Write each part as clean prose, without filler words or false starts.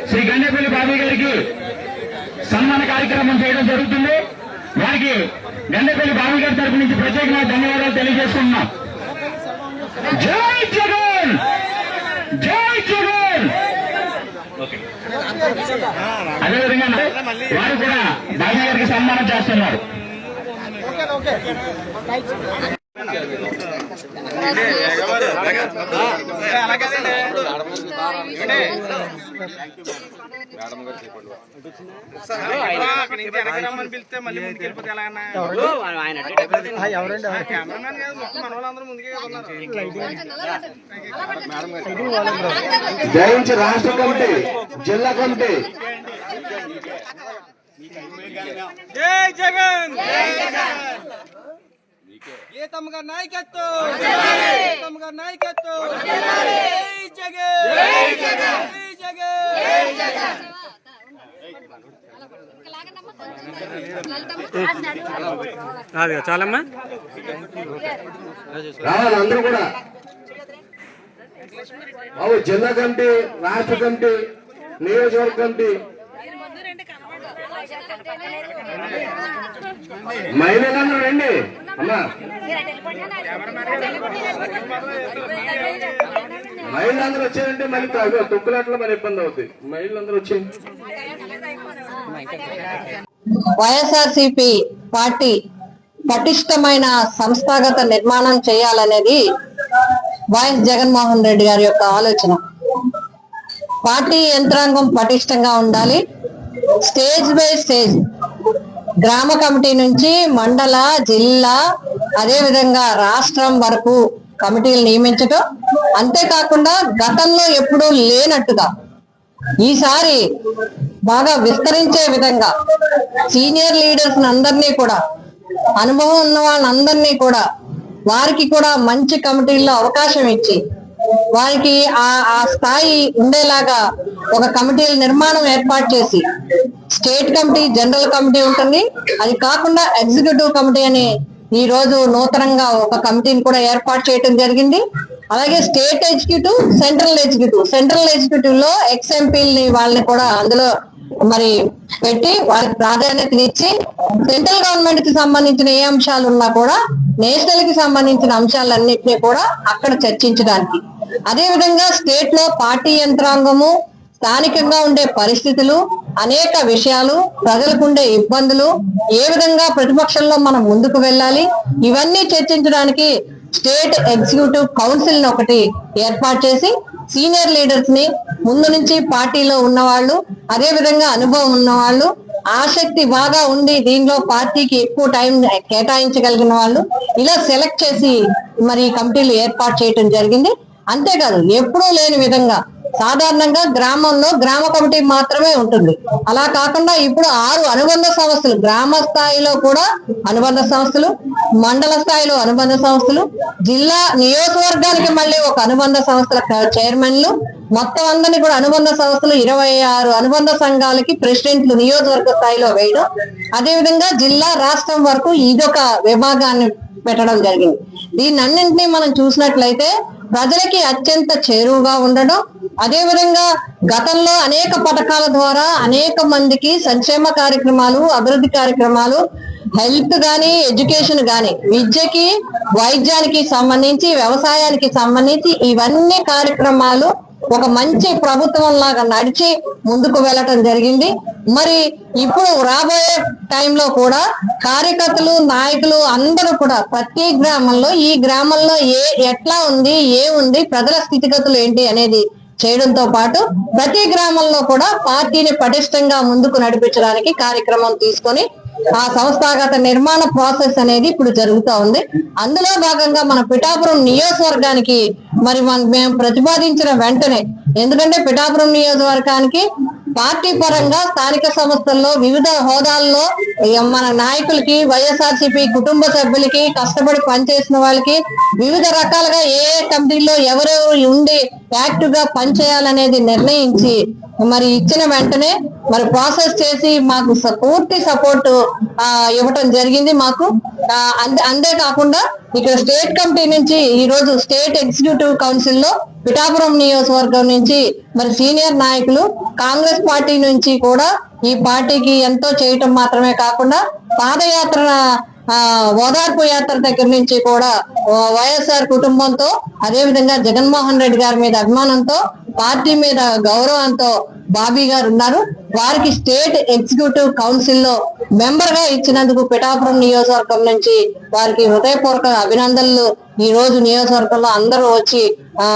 శ్రీ గండేపల్లి బాబు గారికి సన్మాన కార్యక్రమం చేయడం జరుగుతుంది. వారికి గండేపల్లి బాబు గారి తరపు నుంచి ప్రత్యేకంగా ధన్యవాదాలు తెలియజేస్తున్నాం. జై జగన్, జై జగన్. అదేవిధంగా వారు కూడా బాబు గారికి సన్మానం చేస్తున్నారు. పిలిస్తే మళ్ళీ ముందుకు వెళ్ళిపోతే ఎలాగన్నా జయించి రాష్ట్ర కమిటీ, జిల్లా కమిటీ. జై జగన్, గీతమ్మ గారి నాయకత్వం, గీతమ్మ గారి నాయకత్వం. జై జగన్, జై జగన్, జై జగన్. చాలమ్మా రావాలి అందరూ కూడా. బాబు జిల్లా కమిటీ, రాష్ట్ర కమిటీ, నియోజకవర్గ కమిటీ, మహిళలందరూ రండి అమ్మా. మహిళలందరూ వచ్చారంటే మళ్ళీ తొక్కులాట్లో మన ఇబ్బంది అవుతుంది. మహిళలందరూ వచ్చేయండి. వైఎస్ఆర్సీపీ పార్టీ పటిష్టమైన సంస్థాగత నిర్మాణం చేయాలనేది వైఎస్ జగన్మోహన్ రెడ్డి గారి యొక్క ఆలోచన. పార్టీ యంత్రాంగం పటిష్టంగా ఉండాలి. స్టేజ్ బై స్టేజ్, గ్రామ కమిటీ నుంచి మండల, జిల్లా, అదే విధంగా రాష్ట్రం వరకు కమిటీలు నియమించటం. అంతేకాకుండా గతంలో ఎప్పుడూ లేనట్టుగా ఈసారి బాగా విస్తరించే విధంగా సీనియర్ లీడర్స్ అందరినీ కూడా, అనుభవం ఉన్న వాళ్ళందరినీ కూడా, వారికి కూడా మంచి కమిటీల్లో అవకాశం ఇచ్చి వారికి ఆ స్థాయి ఉండేలాగా ఒక కమిటీల నిర్మాణం ఏర్పాటు చేసి, స్టేట్ కమిటీ, జనరల్ కమిటీ ఉంటుంది. అది కాకుండా ఎగ్జిక్యూటివ్ కమిటీ అని ఈ రోజు నూతనంగా ఒక కమిటీని కూడా ఏర్పాటు చేయడం జరిగింది. అలాగే state executive, central executive. Central executive లో ఎక్స్ఎంపీలని వాళ్ళని కూడా అందులో మరి పెట్టి వారికి ప్రాధాన్యతనిచ్చి, సెంట్రల్ గవర్నమెంట్ కి సంబంధించిన ఏ అంశాలు ఉన్నా కూడా నేషనల్ కి సంబంధించిన అంశాలన్నింటినీ కూడా అక్కడ చర్చించడానికి. అదే విధంగా స్టేట్ లో పార్టీ యంత్రాంగము, స్థానికంగా ఉండే పరిస్థితులు, అనేక విషయాలు, ప్రజలకు ఉండే ఇబ్బందులు, ఏ విధంగా ప్రతిపక్షంలో మనం ముందుకు వెళ్ళాలి, ఇవన్నీ చర్చించడానికి స్టేట్ ఎగ్జిక్యూటివ్ కౌన్సిల్ ఒకటి ఏర్పాటు చేసి సీనియర్ లీడర్స్ ని, ముందు నుంచి పార్టీలో ఉన్నవాళ్ళు, అదే విధంగా అనుభవం ఉన్నవాళ్ళు, ఆసక్తి బాగా ఉండి దీనిలో పార్టీకి ఎక్కువ టైం కేటాయించగలిగిన వాళ్ళు ఇలా సెలెక్ట్ చేసి మరి కమిటీలు ఏర్పాటు చేయడం జరిగింది. అంతేకాదు, ఎప్పుడూ లేని విధంగా సాధారణంగా గ్రామంలో గ్రామ కమిటీ మాత్రమే ఉంటుంది. అలా కాకుండా ఇప్పుడు 6 అనుబంధ సంస్థలు, గ్రామ స్థాయిలో కూడా అనుబంధ సంస్థలు, మండల స్థాయిలో అనుబంధ సంస్థలు, జిల్లా నియోజకవర్గానికి మళ్ళీ ఒక అనుబంధ సంస్థల చైర్మన్లు, మొత్తం అందరినీ కూడా అనుబంధ సంస్థలు 26 అనుబంధ సంఘాలకి ప్రెసిడెంట్లు నియోజకవర్గ స్థాయిలో వేయడం. అదేవిధంగా జిల్లా, రాష్ట్రం వరకు ఇదొక విభాగాన్ని పెట్టడం జరిగింది. దీన్నన్నింటినీ మనం చూసినట్లయితే ప్రజలకి అత్యంత చేరువుగా ఉండడం, అదే విధంగా గతంలో అనేక పథకాల ద్వారా అనేక మందికి సంక్షేమ కార్యక్రమాలు, అభివృద్ధి కార్యక్రమాలు, హెల్త్ గాని, ఎడ్యుకేషన్ గాని, విద్యకి, వైద్యానికి సంబంధించి, వ్యవసాయానికి సంబంధించి ఇవన్నీ కార్యక్రమాలు ఒక మంచి ప్రభుత్వం లాగా నడిచి ముందుకు వెళ్ళటం జరిగింది. మరి ఇప్పుడు రాబోయే టైంలో కూడా కార్యకర్తలు, నాయకులు అందరూ కూడా ప్రతి గ్రామంలో, ఈ గ్రామంలో ఎట్లా ఉంది, ఏముంది, ప్రజల స్థితిగతులు ఏంటి అనేది చేయడంతో పాటు ప్రతి గ్రామంలో కూడా పార్టీని పటిష్టంగా ముందుకు నడిపించడానికి కార్యక్రమం తీసుకొని ఆ సంస్థాగత నిర్మాణ ప్రాసెస్ అనేది ఇప్పుడు జరుగుతూ ఉంది. అందులో భాగంగా మన పిఠాపురం నియోజకవర్గానికి మరి మేము ప్రతిపాదించిన వెంటనే, ఎందుకంటే పిఠాపురం నియోజకవర్గానికి పార్టీ పరంగా స్థానిక సంస్థల్లో వివిధ హోదాల్లో మన నాయకులకి, వైఎస్ఆర్సీపీ కుటుంబ సభ్యులకి, కష్టపడి పనిచేసిన వాళ్ళకి వివిధ రకాలుగా ఏ కమిటీల్లో ఎవరెవరు ఉండి యాక్టివ్ గా పనిచేయాలనేది నిర్ణయించి మరి ఇచ్చిన వెంటనే మరి ప్రాసెస్ చేసి మాకు పూర్తి సపోర్ట్ ఇవ్వటం జరిగింది. మాకు అంతేకాకుండా ఇక్కడ స్టేట్ కమిటీ నుంచి ఈ రోజు స్టేట్ ఎగ్జిక్యూటివ్ కౌన్సిల్ లో పిఠాపురం నియోజకవర్గం నుంచి మరి సీనియర్ నాయకులు, కాంగ్రెస్ పార్టీ నుంచి కూడా ఈ పార్టీకి ఎంతో చేయటం మాత్రమే కాకుండా పాదయాత్ర, ఓదార్పు యాత్ర దగ్గర నుంచి కూడా వైఎస్ఆర్ కుటుంబంతో, అదే విధంగా జగన్మోహన్ రెడ్డి గారి మీద అభిమానంతో, పార్టీ మీద గౌరవంతో బాబీ గారు ఉన్నారు. వారికి స్టేట్ ఎగ్జిక్యూటివ్ కౌన్సిల్ లో మెంబర్ గా ఇచ్చినందుకు పిఠాపురం నియోజకవర్గం నుంచి వారికి హృదయపూర్వక అభినందనలు ఈ రోజు నియోజకవర్గంలో అందరూ వచ్చి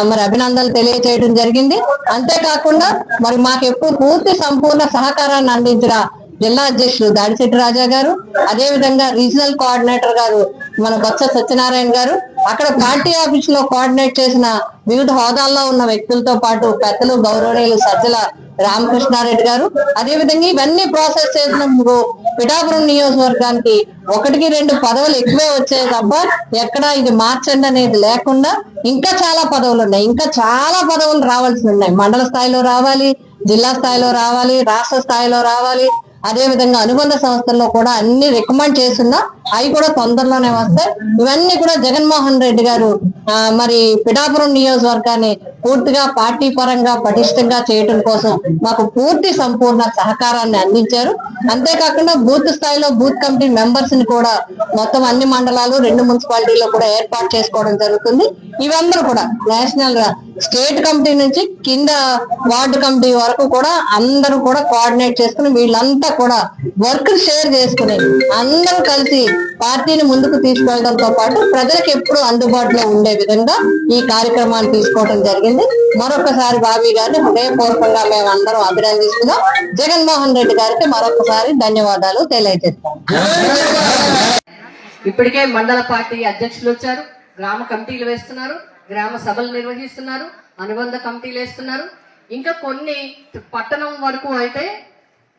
మరి అభినందనలు తెలియజేయడం జరిగింది. అంతేకాకుండా మరి మాకు ఎప్పుడు పూర్తి సంపూర్ణ సహకారాన్ని అందించిన జిల్లా అధ్యక్షులు దాడిశెట్టి రాజా గారు, అదే విధంగా రీజనల్ కోఆర్డినేటర్ గారు మన బొత్స సత్యనారాయణ గారు, అక్కడ పార్టీ ఆఫీస్ లో కోఆర్డినేట్ చేసిన వివిధ హోదాల్లో ఉన్న వ్యక్తులతో పాటు పెద్దలు గౌరవనీయులు సజ్జల రామకృష్ణారెడ్డి గారు, అదే విధంగా ఇవన్నీ ప్రాసెస్ చేసినందుకు పిఠాపురం నియోజకవర్గానికి 1-2 పదవులు ఎక్కువే వచ్చాయి తప్ప ఎక్కడ ఇది మార్చండి అనేది లేకుండా ఇంకా చాలా పదవులు ఉన్నాయి. ఇంకా చాలా పదవులు రావాల్సి ఉన్నాయి. మండల స్థాయిలో రావాలి, జిల్లా స్థాయిలో రావాలి, రాష్ట్ర స్థాయిలో రావాలి. అదే విధంగా అనుబంధ సంస్థల్లో కూడా అన్ని రికమెండ్ చేస్తున్నా అవి కూడా తొందరలోనే వస్తాయి. ఇవన్నీ కూడా జగన్మోహన్ రెడ్డి గారు మరి పిఠాపురం నియోజకవర్గాన్ని పూర్తిగా పార్టీ పరంగా పటిష్టంగా చేయడం కోసం మాకు పూర్తి సంపూర్ణ సహకారాన్ని అందించారు. అంతేకాకుండా బూత్ స్థాయిలో బూత్ కమిటీ మెంబర్స్ ని కూడా మొత్తం అన్ని మండలాలు, 2 మున్సిపాలిటీలో కూడా ఏర్పాటు చేసుకోవడం జరుగుతుంది. ఇవందరూ కూడా నేషనల్ గా స్టేట్ కమిటీ నుంచి కింద వార్డు కమిటీ వరకు కూడా అందరూ కూడా కోఆర్డినేట్ చేసుకుని వీళ్ళంతా కూడా వర్క్ షేర్ చేసుకుని అందరూ కలిసి పార్టీని ముందుకు తీసుకెళ్లడంతో పాటు ప్రజలకు ఎప్పుడు అందుబాటులో ఉండే విధంగా ఈ కార్యక్రమాన్ని తీసుకోవడం జరిగింది. మరొకసారి బాబీ గారిని హృదయపూర్వకంగా మేము అందరం అభినందిస్తున్నాం. జగన్మోహన్ రెడ్డి గారికి మరొకసారి ధన్యవాదాలు తెలియజేస్తాం. ఇప్పటికే మండల పార్టీ అధ్యక్షులు వచ్చారు, గ్రామ కమిటీలు వేస్తున్నారు, గ్రామ సభలు నిర్వహిస్తున్నారు, అనుబంధ కమిటీలు వేస్తున్నారు. ఇంకా కొన్ని పట్టణం వరకు అయితే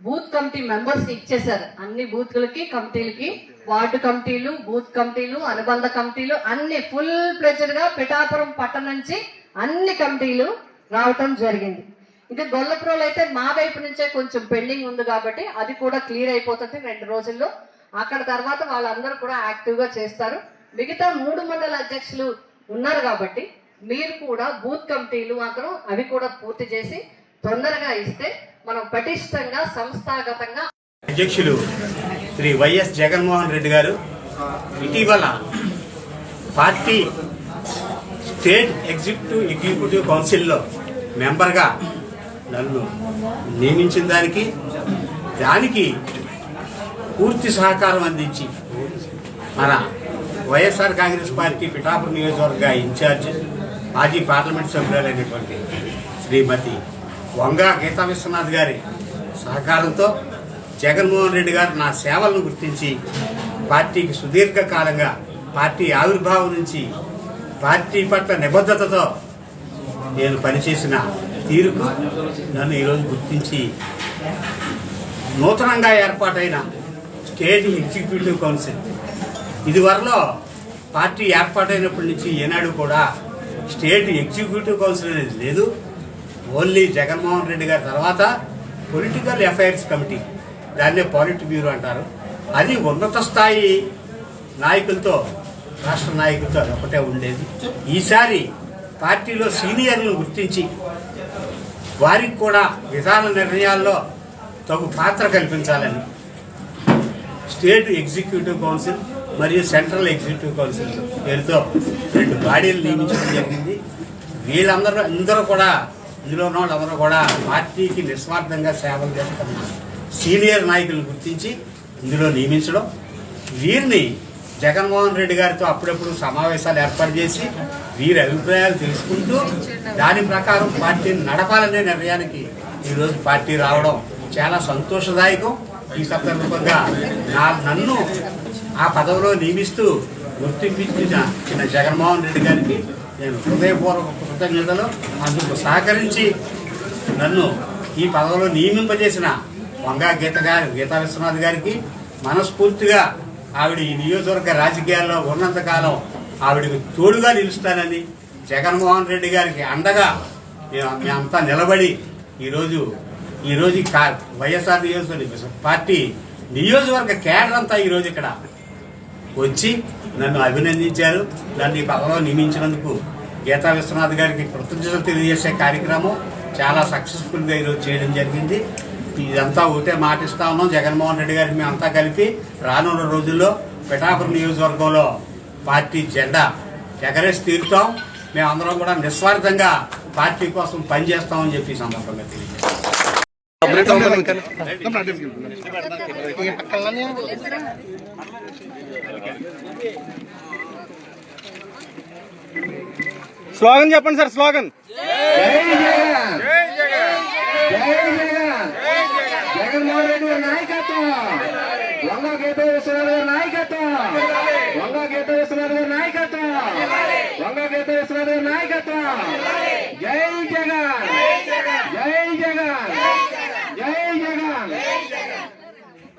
బూత్ కమిటీ మెంబర్స్ ఇచ్చేసారు. అన్ని బూత్లకి, కమిటీలకి, వార్డు కమిటీలు, బూత్ కమిటీలు, అనుబంధ కమిటీలు అన్ని ఫుల్ ప్లెజర్ గా పిఠాపురం పట్టణం నుంచి అన్ని కమిటీలు రావటం జరిగింది. ఇంకా గొల్లపురంలో అయితే మా వైపు నుంచే కొంచెం పెండింగ్ ఉంది కాబట్టి అది కూడా క్లియర్ అయిపోతుంది 2 రోజుల్లో. అక్కడ తర్వాత వాళ్ళందరూ కూడా యాక్టివ్ గా చేస్తారు. మిగతా 3 మండల అధ్యక్షులు ఉన్నారు కాబట్టి మీరు కూడా బూత్ కమిటీలు మాత్రం అవి కూడా పూర్తి చేసి తొందరగా ఇస్తే మనం పటిష్టంగా సంస్థాగతంగా. అధ్యక్షులు శ్రీ వైఎస్ జగన్మోహన్ రెడ్డి గారు ఇటీవల పార్టీ స్టేట్ ఎగ్జిక్యూటివ్ కౌన్సిల్లో మెంబర్గా నన్ను నియమించిన దానికి పూర్తి సహకారం అందించి మన వైఎస్ఆర్ కాంగ్రెస్ పార్టీ పిఠాపురం నియోజకవర్గ ఇన్ఛార్జ్, మాజీ పార్లమెంట్ సభ్యులైనటువంటి శ్రీమతి వంగ గీతా విశ్వనాథ్ గారి సహకారంతో జగన్మోహన్ రెడ్డి గారు నా సేవలను గుర్తించి పార్టీకి సుదీర్ఘకాలంగా పార్టీ ఆవిర్భావం నుంచి పార్టీ పట్ల నిబద్ధతతో నేను పనిచేసిన తీరుకు నన్ను ఈరోజు గుర్తించి నూతనంగా ఏర్పాటైన స్టేట్ ఎగ్జిక్యూటివ్ కౌన్సిల్, ఇదివరలో పార్టీ ఏర్పాటైనప్పటి నుంచి ఏనాడు కూడా స్టేట్ ఎగ్జిక్యూటివ్ కౌన్సిల్ అనేది లేదు. ఓన్లీ జగన్మోహన్ రెడ్డి గారి తర్వాత పొలిటికల్ అఫైర్స్ కమిటీ, దాన్నే పాలిట్ బ్యూరో అంటారు, అది ఉన్నత స్థాయి నాయకులతో, రాష్ట్ర నాయకులతో అది ఒకటే ఉండేది. ఈసారి పార్టీలో సీనియర్లను గుర్తించి వారికి కూడా విధాన నిర్ణయాల్లో తగు పాత్ర కల్పించాలని స్టేట్ ఎగ్జిక్యూటివ్ కౌన్సిల్ మరియు సెంట్రల్ ఎగ్జిక్యూటివ్ కౌన్సిల్ పేరుతో 2 బాడీలు నియమించడం జరిగింది. వీళ్ళందరూ కూడా, ఇందులో ఉన్న వాళ్ళందరూ కూడా పార్టీకి నిస్వార్థంగా సేవలు చేస్తున్న సీనియర్ నాయకులను గుర్తించి ఇందులో నియమించడం, వీరిని జగన్మోహన్ రెడ్డి గారితో అప్పుడప్పుడు సమావేశాలు ఏర్పాటు చేసి వీరి అభిప్రాయాలు తెలుసుకుంటూ దాని ప్రకారం పార్టీని నడపాలనే నిర్ణయానికి ఈరోజు పార్టీ రావడం చాలా సంతోషదాయకం. ఈ సందర్భంగా నన్ను ఆ పదవిలో నియమిస్తూ గుర్తింపించిన జగన్మోహన్ రెడ్డి గారికి నేను హృదయపూర్వక కృతజ్ఞతలు. అందుకు సహకరించి నన్ను ఈ పదవిలో నియమింపజేసిన వంగా గీతా విశ్వనాథ్ గారికి మనస్ఫూర్తిగా ఆవిడ ఈ నియోజకవర్గ రాజకీయాల్లో ఉన్నంతకాలం ఆవిడకి తోడుగా నిలుస్తానని, జగన్మోహన్ రెడ్డి గారికి అండగా మేమంతా నిలబడి ఈరోజు వైఎస్ఆర్ పార్టీ నియోజకవర్గ కేడర్ అంతా ఈరోజు ఇక్కడ వచ్చి నన్ను అభినందించారు. నన్ను ఈ పదవిలో నియమించినందుకు గీతా విశ్వనాథ్ గారికి కృతజ్ఞతలు తెలియజేసే కార్యక్రమం చాలా సక్సెస్ఫుల్గా ఈరోజు చేయడం జరిగింది. ఇదంతా ఒకటే మాటిస్తా ఉన్నాం జగన్మోహన్ రెడ్డి గారికి మేమంతా కలిపి రానున్న రోజుల్లో పిఠాపురం నియోజకవర్గంలో పార్టీ జెండా ఎగరేసి తీరుతాం. మేమందరం కూడా నిస్వార్థంగా పార్టీ కోసం పనిచేస్తామని చెప్పి ఈ సందర్భంగా తెలియజేస్తాం. స్లోగన్ చెప్పండి సార్. స్లోగన్ జగన్మోహన్ రెడ్డి గారి నాయకత్వం, వంగా గీతా విశ్వనాథ్ గారి నాయకత్వం, వంగా గీతా విశ్వనాథ్ గారి నాయకత్వం, వంగా గీతా విశ్వనాథ్ గారి నాయకత్వం. జై జగన్, జై జగన్, జై జగన్.